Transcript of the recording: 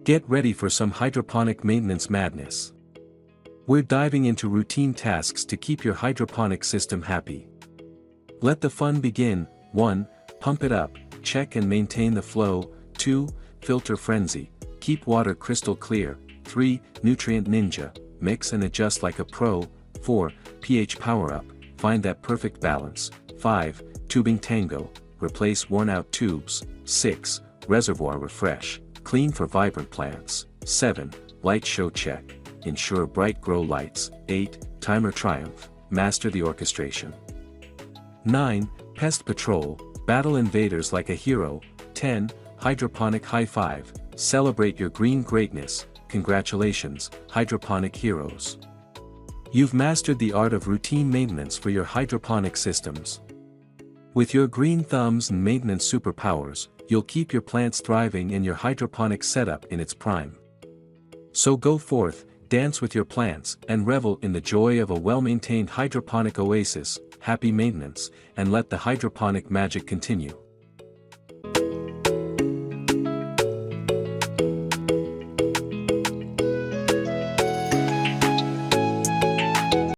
Get ready for some hydroponic maintenance madness. We're diving into routine tasks to keep your hydroponic system happy. Let the fun begin. 1. Pump it up, check and maintain the flow. 2. Filter frenzy, keep water crystal clear. 3. Nutrient ninja, mix and adjust like a pro. 4. pH power up, find that perfect balance. 5. Tubing tango, replace worn out tubes. 6. Reservoir refresh, clean for vibrant plants. 7. Light show check, ensure bright grow lights. 8. Timer triumph, master the orchestration. 9. Pest patrol, battle invaders like a hero. 10. Hydroponic high five, celebrate your green greatness. Congratulations, hydroponic heroes. You've mastered the art of routine maintenance for your hydroponic systems. With your green thumbs and maintenance superpowers, you'll keep your plants thriving and your hydroponic setup in its prime. So go forth, dance with your plants, and revel in the joy of a well-maintained hydroponic oasis. Happy maintenance, and let the hydroponic magic continue.